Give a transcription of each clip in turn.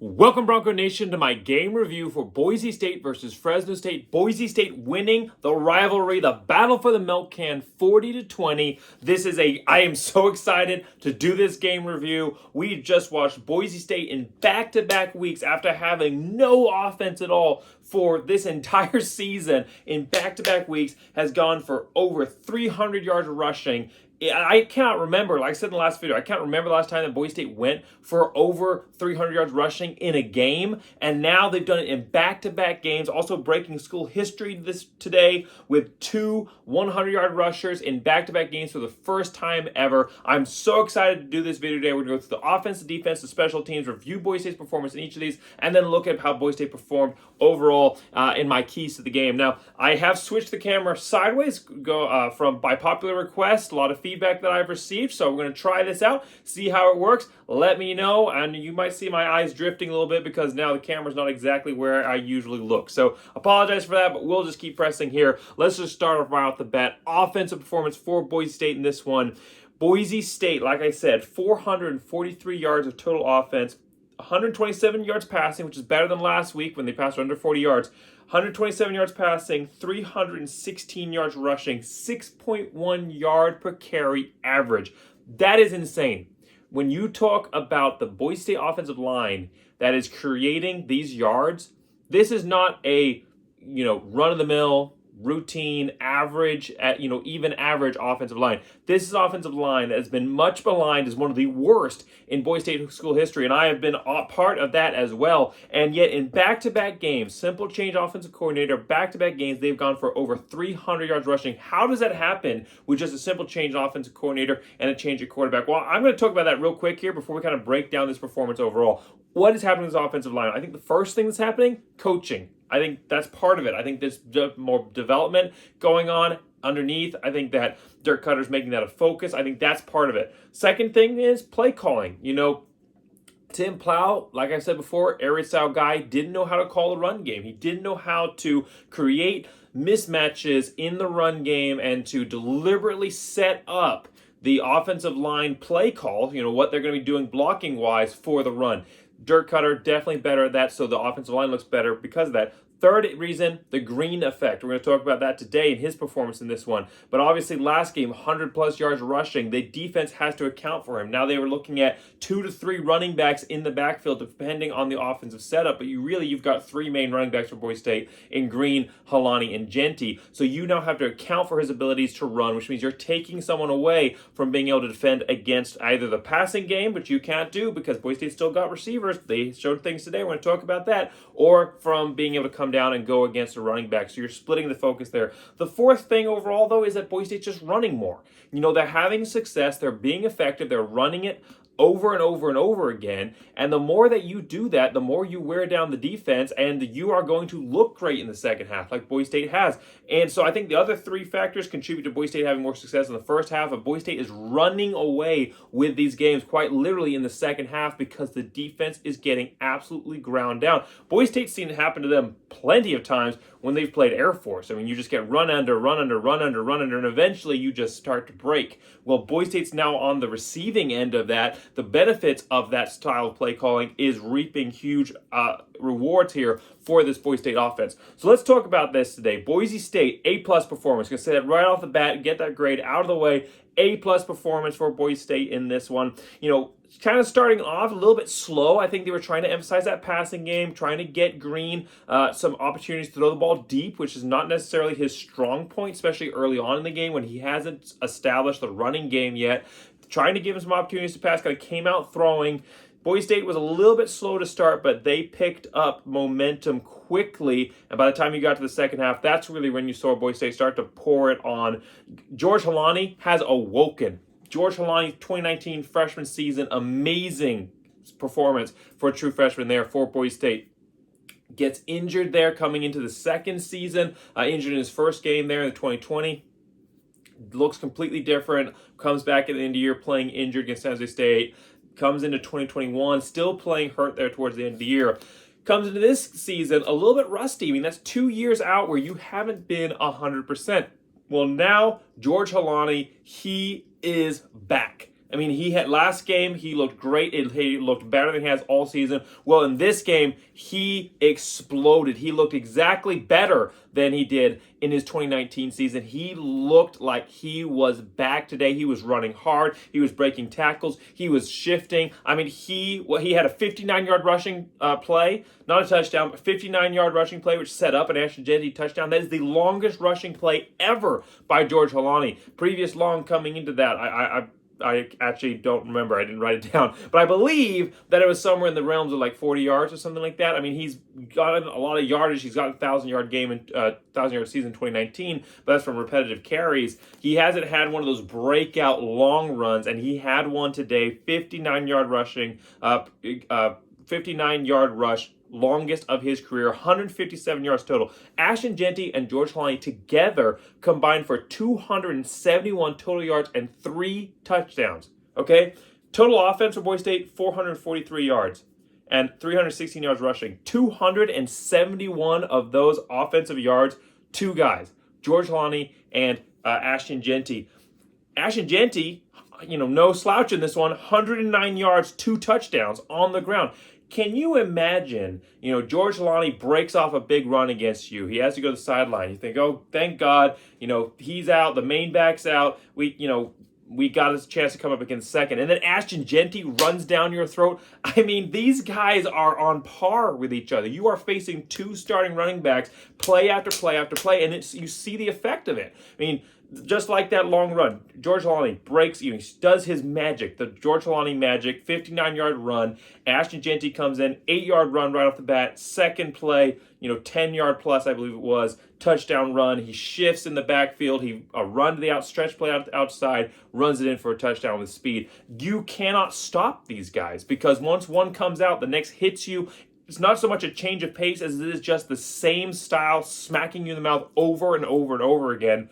Welcome, Bronco Nation, to my game review for Boise State versus Fresno State. Boise State winning the rivalry, the battle for the milk can, 40-20. I am so excited to do this game review. We just watched Boise State in back-to-back weeks after having no offense at all for this entire season. In back-to-back weeks, has gone for over 300 yards rushing. I cannot remember, like I said in the last video, I can't remember the last time that Boise State went for over 300 yards rushing in a game, and now they've done it in back-to-back games, also breaking school history today with two 100-yard rushers in back-to-back games for the first time ever. I'm so excited to do this video today. We're going to go through the offense, the defense, the special teams, review Boise State's performance in each of these, and then look at how Boise State performed overall in my keys to the game. Now, I have switched the camera sideways by popular request, a lot of feedback that I've received, so we're going to try this out, see how it works. Let me know, and you might see my eyes drifting a little bit because now the camera's not exactly where I usually look. So apologize for that, but we'll just keep pressing here. Let's just start off right off the bat. Offensive performance for Boise State in this one. Boise State, like I said, 443 yards of total offense, 127 yards passing, which is better than last week when they passed under 40 yards. 127 yards passing, 316 yards rushing, 6.1 yard per carry average. That is insane. When you talk about the Boise State offensive line that is creating these yards, this is not a, run-of-the-mill, routine, average, even average offensive line. This is an offensive line that has been much maligned as one of the worst in Boise State school history, and I have been a part of that as well. And yet in back-to-back games, simple change offensive coordinator, back-to-back games, they've gone for over 300 yards rushing. How does that happen with just a simple change in offensive coordinator and a change at quarterback? Well, I'm going to talk about that real quick here before we kind of break down this performance overall. What is happening to this offensive line? I think the first thing that's happening, coaching. I think that's part of it. I think there's more development going on underneath. I think that Dirk Koetter's making that a focus. I think that's part of it. Second thing is play calling. Tim Plow, like I said before, air raid style guy, didn't know how to call the run game. He didn't know how to create mismatches in the run game and to deliberately set up the offensive line play call, what they're going to be doing blocking-wise for the run. Dirk Koetter definitely better at that, so the offensive line looks better because of that. Third reason, the Green effect. We're going to talk about that today in his performance in this one. But obviously, last game, 100-plus yards rushing. The defense has to account for him. Now they were looking at 2 to 3 running backs in the backfield, depending on the offensive setup. But you've got 3 main running backs for Boise State in Green, Holani, and Jeanty. So you now have to account for his abilities to run, which means you're taking someone away from being able to defend against either the passing game, which you can't do because Boise State still got receivers. They showed things today. We're going to talk about that. Or from being able to come down and go against a running back. So you're splitting the focus there. The fourth thing overall, though, is that Boise State's just running more. They're having success. They're being effective. They're running it over and over and over again. And the more that you do that, the more you wear down the defense, and you are going to look great in the second half, like Boise State has. And so I think the other 3 factors contribute to Boise State having more success in the first half. But Boise State is running away with these games quite literally in the second half because the defense is getting absolutely ground down. Boise State's seen it happen to them plenty of times when they've played Air Force. You just get run under, and eventually you just start to break. Well, Boise State's now on the receiving end of that. The benefits of that style of play calling is reaping huge rewards here for this Boise State offense. So let's talk about this today. Boise State, A-plus performance. Going to say that right off the bat, get that grade out of the way. A-plus performance for Boise State in this one. Kind of starting off a little bit slow. I think they were trying to emphasize that passing game, trying to get Green some opportunities to throw the ball deep, which is not necessarily his strong point, especially early on in the game when he hasn't established the running game yet. Trying to give him some opportunities to pass, kind of came out throwing. Boise State was a little bit slow to start, but they picked up momentum quickly. And by the time you got to the second half, that's really when you saw Boise State start to pour it on. George Holani has awoken. George Holani's 2019 freshman season, amazing performance for a true freshman there for Boise State. Gets injured there coming into the second season, injured in his first game there in the 2020. Looks completely different, comes back at the end of the year playing injured against San Jose State, comes into 2021, still playing hurt there towards the end of the year. Comes into this season a little bit rusty. That's 2 years out where you haven't been 100%. Well, now George Holani, he is back. I mean, he had last game, he looked great. He looked better than he has all season. Well, in this game, he exploded. He looked exactly better than he did in his 2019 season. He looked like he was back today. He was running hard. He was breaking tackles. He was shifting. I mean, he had a 59-yard rushing play, not a touchdown, but 59-yard rushing play, which set up an Ashton Jeanty touchdown. That is the longest rushing play ever by George Holani. Previous long coming into that, I actually don't remember. I didn't write it down. But I believe that it was somewhere in the realms of like 40 yards or something like that. I mean, he's gotten a lot of yardage. He's got a 1,000-yard game in 1,000-yard season in 2019, but that's from repetitive carries. He hasn't had one of those breakout long runs, and he had one today, 59-yard rushing, 59-yard rush, longest of his career, 157 yards total. Ashton Jeanty and George Holani together combined for 271 total yards and 3 touchdowns. Okay? Total offense for Boise State, 443 yards and 316 yards rushing. 271 of those offensive yards, 2 guys, George Holani and Ashton Jeanty. Ashton Jeanty, no slouch in this one, 109 yards, 2 touchdowns on the ground. Can you imagine, George Holani breaks off a big run against you. He has to go to the sideline. You think, oh, thank God, he's out, the main back's out. We got a chance to come up against second. And then Ashton Jeanty runs down your throat. I mean, these guys are on par with each other. You are facing 2 starting running backs play after play after play, and you see the effect of it. I mean, just like that long run, George Holani breaks, he does his magic, the George Holani magic, 59-yard run. Ashton Jeanty comes in, 8-yard run right off the bat. Second play, 10-yard plus, I believe it was, touchdown run. He shifts in the backfield. He run to the stretch play outside, runs it in for a touchdown with speed. You cannot stop these guys because once one comes out, the next hits you. It's not so much a change of pace as it is just the same style smacking you in the mouth over and over and over again.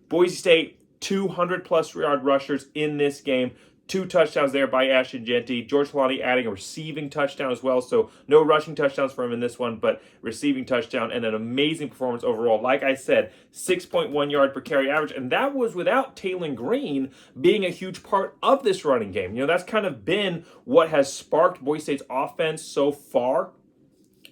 Boise State, 200-plus yard rushers in this game. 2 touchdowns there by Ashton Jeanty. George Holani adding a receiving touchdown as well. So no rushing touchdowns for him in this one, but receiving touchdown and an amazing performance overall. Like I said, 6.1 yard per carry average. And that was without Taylon Green being a huge part of this running game. That's kind of been what has sparked Boise State's offense so far.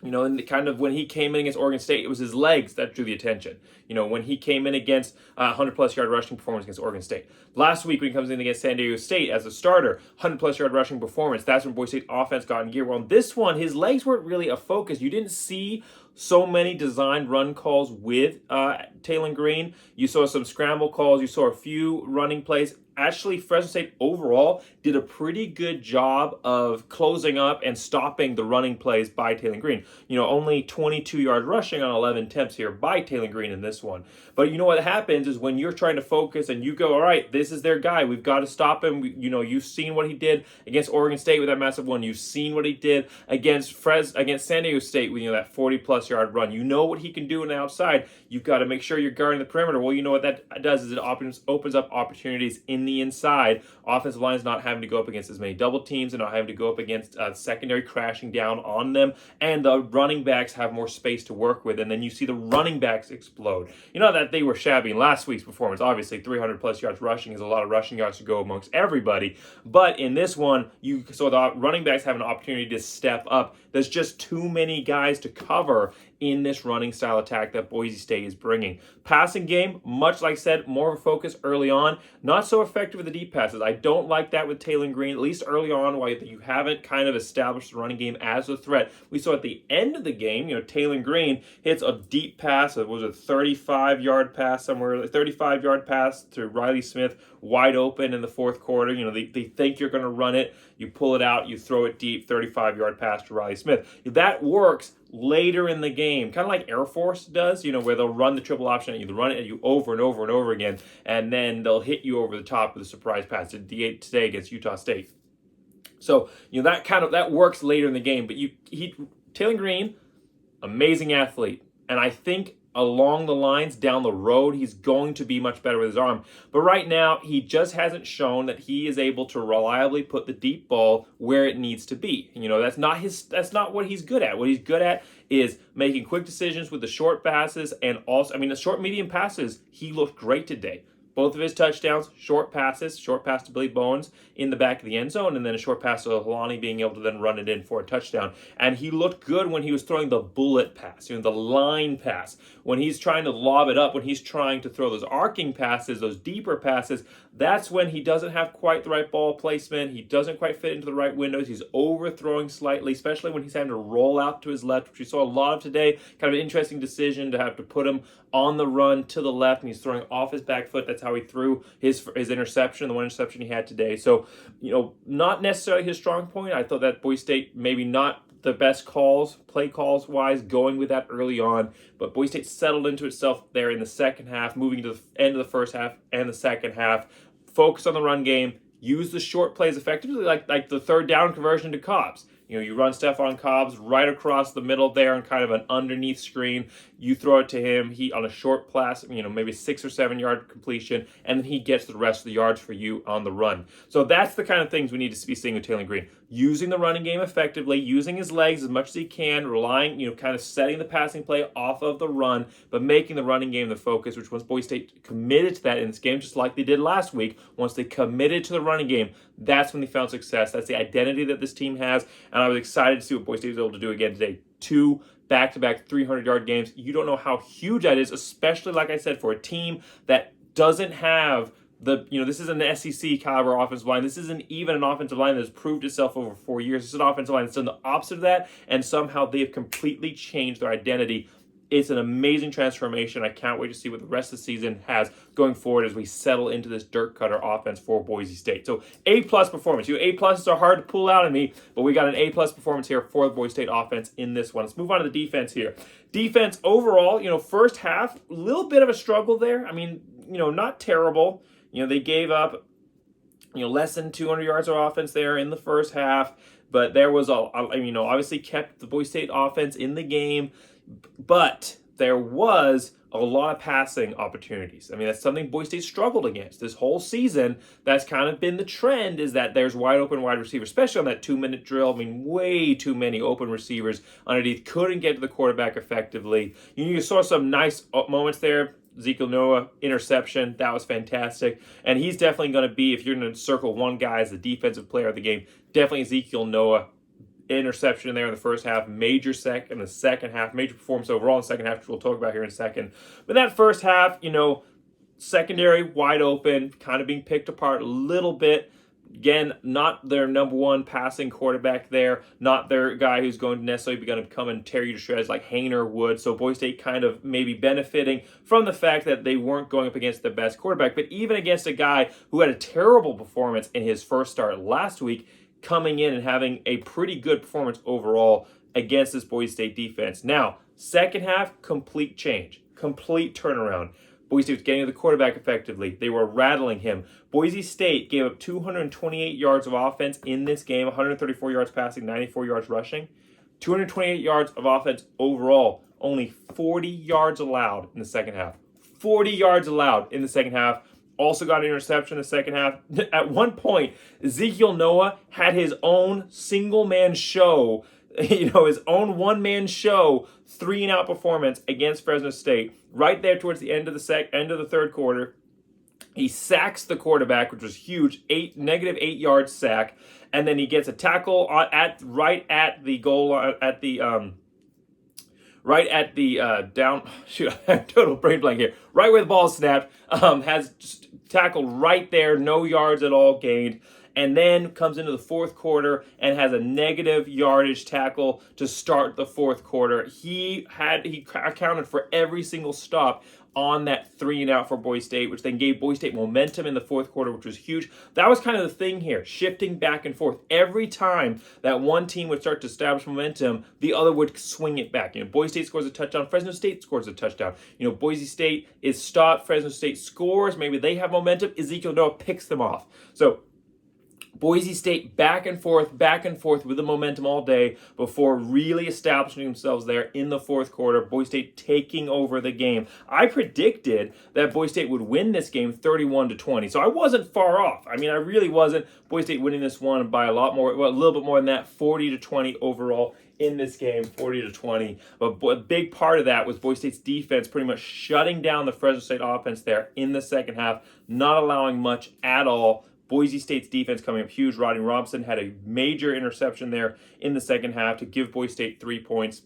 And kind of when he came in against Oregon State, it was his legs that drew the attention. When he came in against 100-plus yard rushing performance against Oregon State. Last week when he comes in against San Diego State as a starter, 100-plus yard rushing performance. That's when Boise State offense got in gear. Well, in this one, his legs weren't really a focus. You didn't see so many designed run calls with Taylon Green. You saw some scramble calls. You saw a few running plays. Actually, Fresno State overall did a pretty good job of closing up and stopping the running plays by Taylon Green. Only 22 yard rushing on 11 attempts here by Taylon Green in this one. But what happens is when you're trying to focus and you go, all right, this is their guy. We've got to stop him. You've seen what he did against Oregon State with that massive one. You've seen what he did against San Diego State with that 40-plus yard run. You know what he can do on the outside. You've got to make sure you're guarding the perimeter. Well, what that does is it opens up opportunities in the inside. Offensive line is not having to go up against as many double teams and not having to go up against secondary crashing down on them. And the running backs have more space to work with. And then you see the running backs explode. That they were shabby in last week's performance. Obviously, 300-plus yards rushing is a lot of rushing yards to go amongst everybody. But in this one, so the running backs have an opportunity to step up. There's just too many guys to cover in this running style attack that Boise State is bringing. Passing game, much like I said, more of a focus early on. Not so effective with the deep passes. I don't like that with Taylon Green, at least early on, while you haven't kind of established the running game as a threat. We saw at the end of the game, Taylon Green hits a deep pass. It was a 35-yard pass somewhere, a 35-yard pass to Riley Smith, wide open in the fourth quarter. They think you're going to run it. You pull it out, you throw it deep, 35-yard pass to Riley Smith. That works later in the game, kind of like Air Force does, where they'll run the triple option at you, they'll run it at you over and over and over again, and then they'll hit you over the top with a surprise pass today against Utah State. So, that works later in the game, but Taylon Green, amazing athlete, and I think along the lines down the road he's going to be much better with his arm, but right now he just hasn't shown that he is able to reliably put the deep ball where it needs to be. That's not what he's good at. What he's good at is making quick decisions with the short passes, and also the short medium passes. He looked great today. Both of his touchdowns, short passes, short pass to Billy Bones in the back of the end zone, and then a short pass to Holani being able to then run it in for a touchdown. And he looked good when he was throwing the bullet pass, the line pass. When he's trying to lob it up, when he's trying to throw those arcing passes, those deeper passes, that's when he doesn't have quite the right ball placement. He doesn't quite fit into the right windows. He's overthrowing slightly, especially when he's having to roll out to his left, which we saw a lot of today. Kind of an interesting decision to have to put him on the run to the left, and he's throwing off his back foot. That's how he threw his interception, the one interception he had today. So, not necessarily his strong point. I thought that Boise State maybe not the best play calls wise, going with that early on. But Boise State settled into itself there in the second half, moving to the end of the first half and the second half. Focus on the run game, use the short plays effectively, like the third down conversion to Cobbs. You run Stephon Cobbs right across the middle there on kind of an underneath screen. You throw it to him. He on a short pass, maybe 6 or 7 yard completion, and then he gets the rest of the yards for you on the run. So that's the kind of things we need to be seeing with Taylor Green. Using the running game effectively, using his legs as much as he can, relying, kind of setting the passing play off of the run, but making the running game the focus, which once Boise State committed to that in this game, just like they did last week, once they committed to the running game, that's when they found success. That's the identity that this team has, and I was excited to see what Boise State was able to do again today. 2 back-to-back 300-yard games. You don't know how huge that is, especially, like I said, for a team that doesn't have this is an SEC caliber offensive line. This isn't even an offensive line that has proved itself over 4 years. This is an offensive line that's done the opposite of that, and somehow they have completely changed their identity. It's an amazing transformation. I can't wait to see what the rest of the season has going forward as we settle into this dirt cutter offense for Boise State. So A-plus performance. A-pluses are hard to pull out of me, but we got an A-plus performance here for the Boise State offense in this one. Let's move on to the defense here. Defense overall, first half, a little bit of a struggle there. Not terrible. They gave up, less than 200 yards of offense there in the first half, but there was obviously kept the Boise State offense in the game, but there was a lot of passing opportunities. That's something Boise State struggled against this whole season. That's kind of been the trend, is that there's wide open wide receivers, especially on that 2-minute drill. Way too many open receivers underneath. Couldn't get to the quarterback effectively. You saw some nice moments there. Ezekiel Noah interception, that was fantastic. And he's definitely going to be, if you're going to circle one guy as the defensive player of the game, definitely Ezekiel Noah. Interception in there in the first half, major in the second half, major performance overall in the second half, which we'll talk about here in a second. But that first half, secondary wide open, kind of being picked apart a little bit. Again, not their number one passing quarterback there, not their guy who's going to necessarily be going to come and tear you to shreds like Haener would. So Boise State kind of maybe benefiting from the fact that they weren't going up against the best quarterback, but even against a guy who had a terrible performance in his first start last week, coming in and having a pretty good performance overall against this Boise State defense. Now, second half, complete change, complete turnaround. Boise State was getting to the quarterback effectively. They were rattling him. Boise State gave up 228 yards of offense in this game, 134 yards passing, 94 yards rushing. 228 yards of offense overall, only 40 yards allowed in the second half. 40 yards allowed in the second half. Also got an interception in the second half. At one point, Ezekiel Noah had his own single-man show, his own one-man show, 3-and-out performance against Fresno State. Right there towards the end of the third quarter, he sacks the quarterback, which was huge, negative 8-yard sack, and then he gets a tackle right at the goal line, total brain blank here. Right where the ball is snapped, has just tackled right there, no yards at all gained, and then comes into the fourth quarter and has a negative yardage tackle to start the fourth quarter. He accounted for every single stop on that 3-and-out for Boise State, which then gave Boise State momentum in the fourth quarter, which was huge. That was kind of the thing here, shifting back and forth. Every time that one team would start to establish momentum, the other would swing it back. Boise State scores a touchdown, Fresno State scores a touchdown. Boise State is stopped, Fresno State scores, maybe they have momentum, Ezekiel Noah picks them off. So Boise State back and forth with the momentum all day before really establishing themselves there in the fourth quarter. Boise State taking over the game. I predicted that Boise State would win this game 31-20, so I wasn't far off. I really wasn't. Boise State winning this one by a little bit more than that, 40-20 overall in this game, 40-20. But a big part of that was Boise State's defense pretty much shutting down the Fresno State offense there in the second half, not allowing much at all. Boise State's defense coming up huge. Rodney Robinson had a major interception there in the second half to give Boise State 3 points,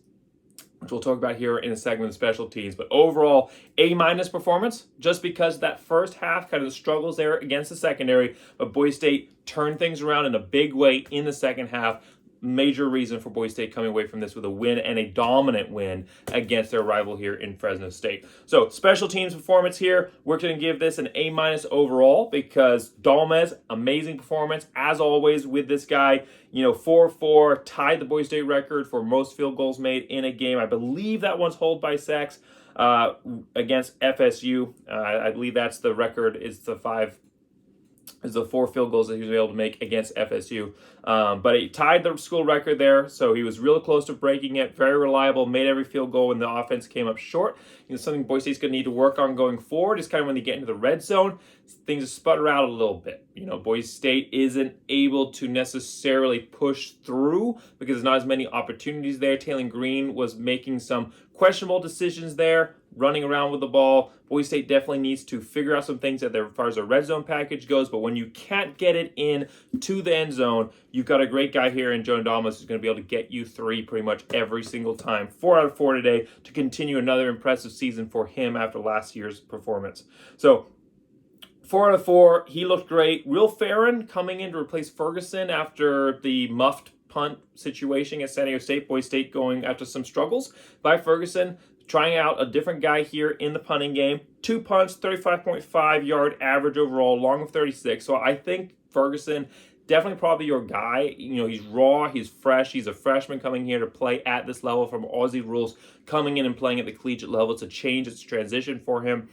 which we'll talk about here in a segment of special teams. But overall, A- performance, just because that first half, kind of the struggles there against the secondary, but Boise State turned things around in a big way in the second half. Major reason for Boise State coming away from this with a win, and a dominant win against their rival here in Fresno State. So special teams performance here, we're going to give this an A- overall, because Dalmez, amazing performance as always with this guy. 4-4, tied the Boise State record for most field goals made in a game. I believe that one's held by Sachs against FSU. I believe that's the record, is the 4 field goals that he was able to make against FSU. But he tied the school record there, so he was real close to breaking it. Very reliable, made every field goal when the offense came up short. Something Boise State's going to need to work on going forward is kind of when they get into the red zone, things sputter out a little bit. Boise State isn't able to necessarily push through because there's not as many opportunities there. Taylor Green was making some questionable decisions there, running around with the ball. Boise State definitely needs to figure out some things as far as their red zone package goes, but when you can't get it in to the end zone, you've got a great guy here in Jonah Dalmas who's going to be able to get you 3 pretty much every single time. 4 out of 4 today to continue another impressive season for him after last year's performance. So 4 out of 4, he looked great. Will Farron coming in to replace Ferguson after the muffed punt situation at San Diego State. Boise State going after some struggles by Ferguson, trying out a different guy here in the punting game. 2 punts, 35.5 yard average overall, long of 36. So I think Ferguson, definitely probably your guy. He's raw, he's fresh, he's a freshman coming here to play at this level from Aussie rules, coming in and playing at the collegiate level. It's a change, it's a transition for him.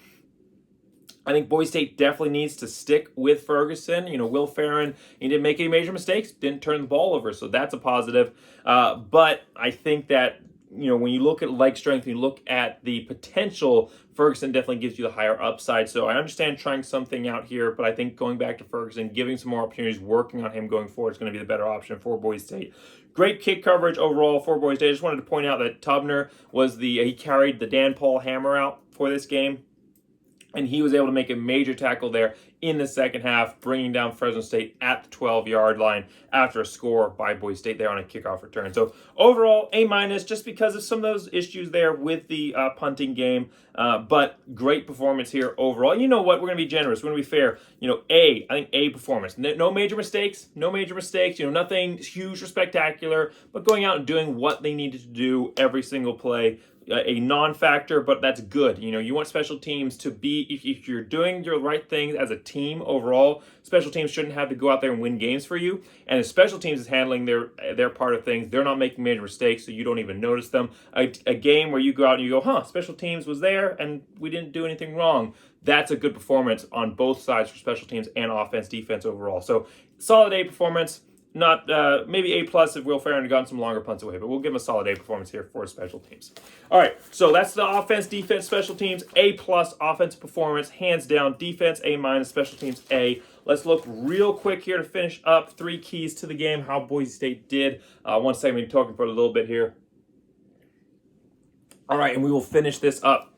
I think Boise State definitely needs to stick with Ferguson. Will Farron, he didn't make any major mistakes, didn't turn the ball over, so that's a positive. But I think that, when you look at leg strength, you look at the potential, Ferguson definitely gives you the higher upside. So I understand trying something out here, but I think going back to Ferguson, giving some more opportunities, working on him going forward is going to be the better option for Boise State. Great kick coverage overall for Boise State. I just wanted to point out that Tubner was he carried the Dan Paul hammer out for this game, and he was able to make a major tackle there in the second half, bringing down Fresno State at the 12-yard line after a score by Boise State there on a kickoff return. So overall, A-, just because of some of those issues there with the punting game. But great performance here overall. You know what? We're going to be generous. We're going to be fair. I think A performance. No major mistakes. Nothing huge or spectacular, but going out and doing what they needed to do every single play. A non-factor, but that's good. You want special teams to be, if you're doing your right things as a team overall, special teams shouldn't have to go out there and win games for you. And if special teams is handling their part of things, they're not making major mistakes, so you don't even notice them. A game where you go out and you go, special teams was there and we didn't do anything wrong. That's a good performance on both sides for special teams and offense, defense overall. So solid A performance. Not maybe A+ if Will Farron had gotten some longer punts away, but we'll give him a solid A performance here for special teams. All right, so that's the offense, defense, special teams. A+ offense performance, hands down. Defense A-, special teams A. Let's look real quick here to finish up 3 keys to the game, how Boise State did. One second, we've been talking for a little bit here. All right, and we will finish this up.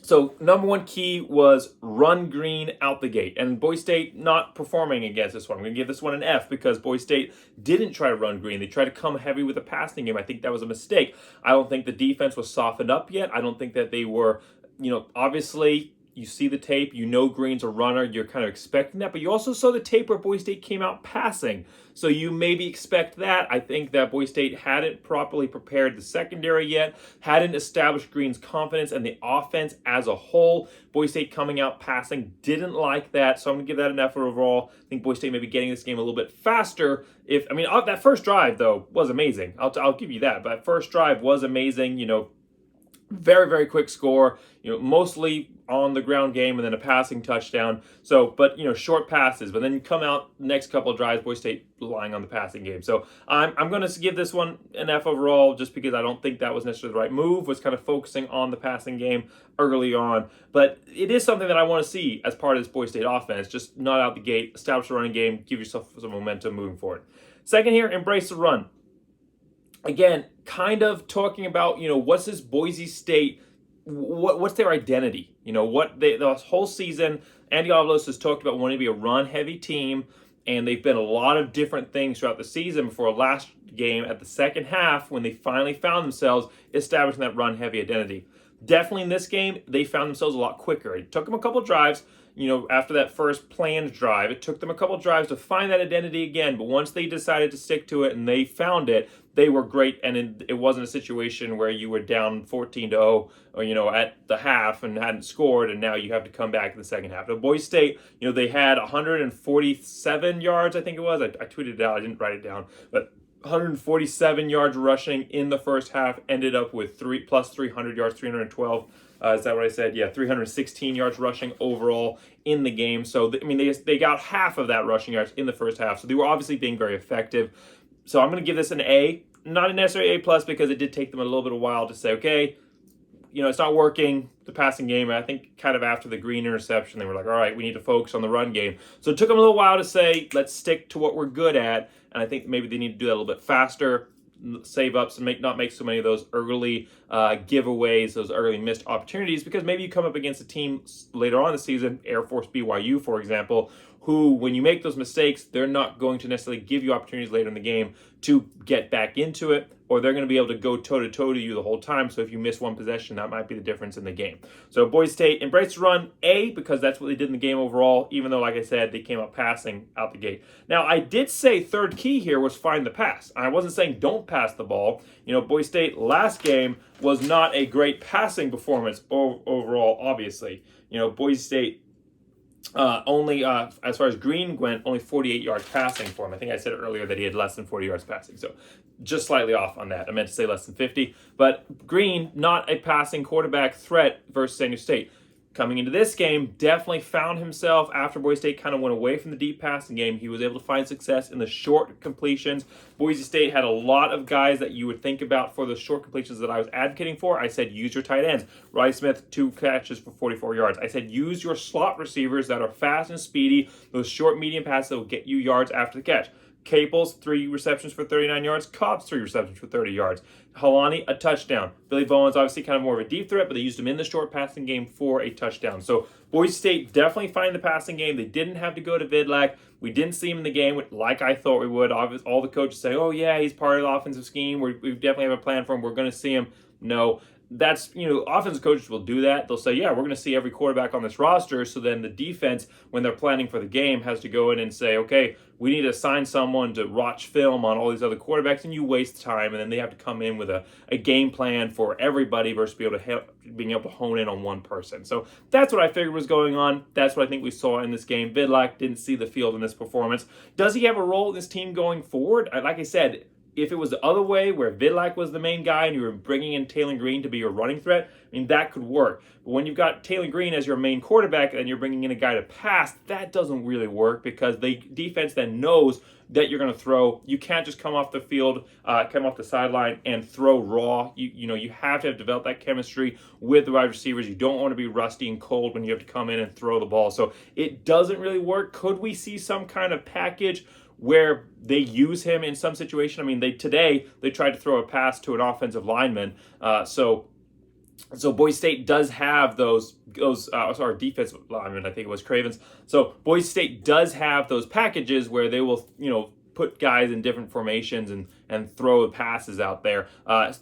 So number 1 key was run green out the gate. And Boise State not performing against this one. I'm going to give this one an F because Boise State didn't try to run green. They tried to come heavy with the passing game. I think that was a mistake. I don't think the defense was softened up yet. I don't think that they were, obviously you see the tape, Green's a runner, you're kind of expecting that, but you also saw the tape where Boise State came out passing. So you maybe expect that. I think that Boise State hadn't properly prepared the secondary yet, hadn't established Green's confidence and the offense as a whole. Boise State coming out passing, didn't like that, so I'm going to give that an effort overall. I think Boise State maybe getting this game a little bit faster. That first drive, though, was amazing. I'll give you that, but that first drive was amazing, very, very quick score, mostly on the ground game and then a passing touchdown. So, but, short passes, but then you come out next couple of drives, Boise State relying on the passing game. So I'm going to give this one an F overall just because I don't think that was necessarily the right move, was kind of focusing on the passing game early on. But it is something that I want to see as part of this Boise State offense, just not out the gate, establish a running game, give yourself some momentum moving forward. Second here, embrace the run. again, kind of talking about, what's this Boise State, what's their identity? The whole season, Andy Avalos has talked about wanting to be a run-heavy team, and they've been a lot of different things throughout the season before last game at the second half when they finally found themselves establishing that run-heavy identity. Definitely in this game, they found themselves a lot quicker. It took them a couple drives, after that first planned drive. It took them a couple drives to find that identity again, but once they decided to stick to it and they found it, they were great, and it wasn't a situation where you were down 14-0 or, at the half and hadn't scored, and now you have to come back in the second half. Now, Boise State, they had 147 yards, I think it was. I tweeted it out. I didn't write it down, but 147 yards rushing in the first half, ended up with plus 300 yards, 312. Is that what I said? Yeah, 316 yards rushing overall in the game. So, they got half of that rushing yards in the first half. So they were obviously being very effective. So I'm going to give this an A. Not a necessarily A+, because it did take them a little bit of a while to say, okay, it's not working, the passing game. I think kind of after the Green interception, they were like, all right, we need to focus on the run game. So it took them a little while to say, let's stick to what we're good at. And I think maybe they need to do that a little bit faster, save up and not make so many of those early giveaways, those early missed opportunities, because maybe you come up against a team later on in the season, Air Force BYU, for example, who, when you make those mistakes, they're not going to necessarily give you opportunities later in the game to get back into it, or they're going to be able to go toe-to-toe to you the whole time. So if you miss one possession, that might be the difference in the game. So Boise State embraced the run, A, because that's what they did in the game overall, even though, like I said, they came up passing out the gate. Now, I did say third key here was find the pass. I wasn't saying don't pass the ball. Boise State last game was not a great passing performance overall, obviously. Boise State only, as far as Green went, only 48 yards passing for him. I think I said earlier that he had less than 40 yards passing. So just slightly off on that. I meant to say less than 50. But Green, not a passing quarterback threat versus Fresno State. Coming into this game, definitely found himself, after Boise State kind of went away from the deep passing game, he was able to find success in the short completions. Boise State had a lot of guys that you would think about for the short completions that I was advocating for. I said use your tight ends. Riley Smith, 2 catches for 44 yards. I said use your slot receivers that are fast and speedy, those short, medium passes that will get you yards after the catch. Caples, 3 receptions for 39 yards. Cobb's 3 receptions for 30 yards. Holani, a touchdown. Billy Bowen's obviously kind of more of a deep threat, but they used him in the short passing game for a touchdown. So Boise State definitely finding the passing game. They didn't have to go to Vidlac. We didn't see him in the game like I thought we would. All the coaches say, oh yeah, he's part of the offensive scheme. We definitely have a plan for him. We're going to see him. No. That's, offensive coaches will do that. They'll say, yeah, we're going to see every quarterback on this roster. So then the defense, when they're planning for the game, has to go in and say, okay, we need to assign someone to watch film on all these other quarterbacks, and you waste time. And then they have to come in with a game plan for everybody versus being able to hone in on one person. So that's what I figured was going on. That's what I think we saw in this game. Vidlac didn't see the field in this performance. Does he have a role in this team going forward? Like I said, if it was the other way, where Vidlac was the main guy and you were bringing in Taylor Green to be your running threat, that could work. But when you've got Taylor Green as your main quarterback and you're bringing in a guy to pass, that doesn't really work, because the defense then knows that you're going to throw. You can't just come off the field, come off the sideline and throw raw. You have to have developed that chemistry with the wide receivers. You don't want to be rusty and cold when you have to come in and throw the ball. So it doesn't really work. Could we see some kind of package where they use him in some situation? Today they tried to throw a pass to an offensive lineman. So Boise State does have those defensive linemen, I think it was Cravens. So Boise State does have those packages where they will, put guys in different formations and throw passes out there,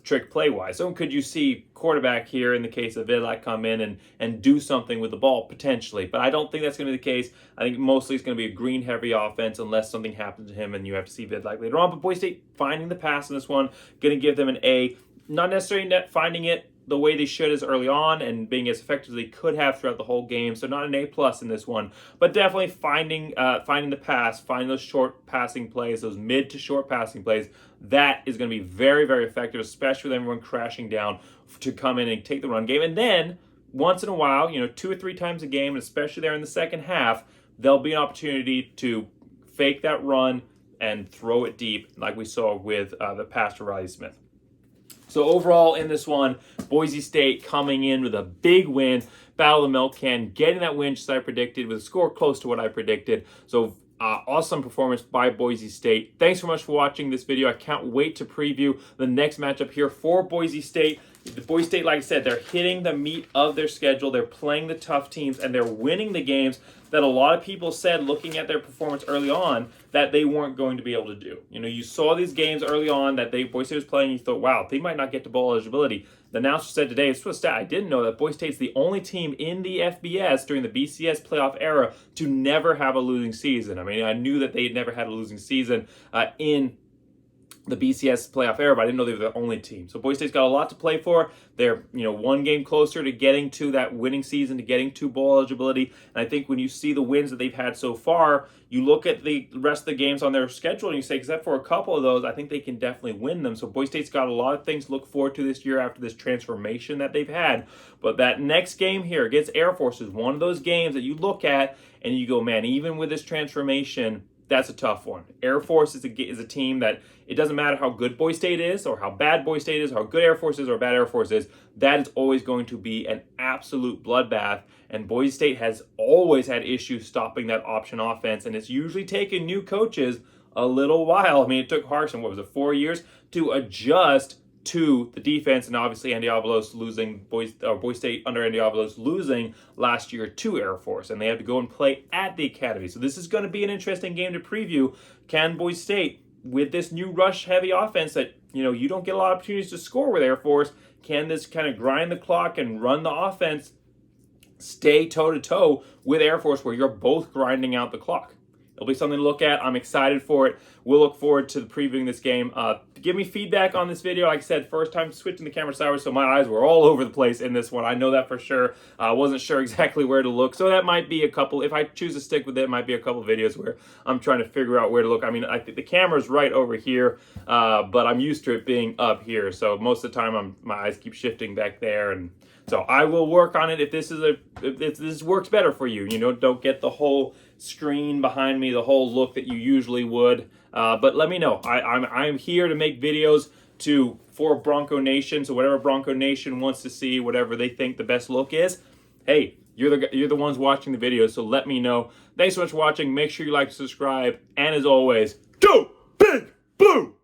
trick play-wise. So could you see quarterback here, in the case of Vidlac, come in and do something with the ball? Potentially. But I don't think that's going to be the case. I think mostly it's going to be a green-heavy offense unless something happens to him and you have to see Vidlac later on. But Boise State finding the pass in this one, going to give them an A. Not necessarily finding it the way they should as early on and being as effective as they could have throughout the whole game. So not an A+ in this one, but definitely finding the pass, finding those short passing plays, those mid to short passing plays. That is going to be very, very effective, especially with everyone crashing down to come in and take the run game. And then once in a while, 2 or 3 times a game, and especially there in the second half, there'll be an opportunity to fake that run and throw it deep, like we saw with the pass to Riley Smith. So overall in this one, Boise State coming in with a big win, Battle of the Milk Can, getting that win just as I predicted, with a score close to what I predicted. So Awesome performance by Boise State. Thanks so much for watching this video. I can't wait to preview the next matchup here for Boise State. The Boise State, like I said, they're hitting the meat of their schedule. They're playing the tough teams, and they're winning the games that a lot of people said, looking at their performance early on, that they weren't going to be able to do. You know, you saw these games early on that Boise State was playing, and you thought, wow, they might not get to bowl eligibility. The announcer said today, it's a stat I didn't know, that Boise State's the only team in the FBS during the BCS playoff era to never have a losing season. I mean, I knew that they had never had a losing season in the BCS playoff era, but I didn't know they were the only team. So Boise State's got a lot to play for. They're, one game closer to getting to that winning season, to getting to bowl eligibility. And I think when you see the wins that they've had so far, you look at the rest of the games on their schedule and you say, except for a couple of those, I think they can definitely win them. So Boise State's got a lot of things to look forward to this year after this transformation that they've had. But that next game here against Air Force is one of those games that you look at and you go, man, even with this transformation, that's a tough one. Air Force is a team that it doesn't matter how good Boise State is or how bad Boise State is, how good Air Force is or bad Air Force is, that is always going to be an absolute bloodbath. And Boise State has always had issues stopping that option offense, and it's usually taken new coaches a little while. I mean, it took Harsin, 4 years to adjust to the defense, and obviously Andy Avalos losing, Boise State under Andy Avalos losing last year to Air Force, and they had to go and play at the academy. So this is going to be an interesting game to preview. Can Boise State, with this new rush-heavy offense that, you don't get a lot of opportunities to score with Air Force, can this kind of grind the clock and run the offense, stay toe-to-toe with Air Force where you're both grinding out the clock? It'll be something to look at. I'm excited for it. We'll look forward to previewing this game. Give me feedback on this video. Like I said, first time switching the camera sideways, so my eyes were all over the place in this one. I know that for sure. I wasn't sure exactly where to look. So that might be a couple, if I choose to stick with it, might be a couple videos where I'm trying to figure out where to look. I mean, I think the camera's right over here, but I'm used to it being up here. So most of the time, my eyes keep shifting back there, and so I will work on it if this works better for you. Don't get the whole screen behind me, the whole look that you usually would. But let me know. I'm here to make videos for Bronco Nation. So whatever Bronco Nation wants to see, whatever they think the best look is, hey, you're the ones watching the videos. So let me know. Thanks so much for watching. Make sure you like, subscribe, and as always, go Big Blue!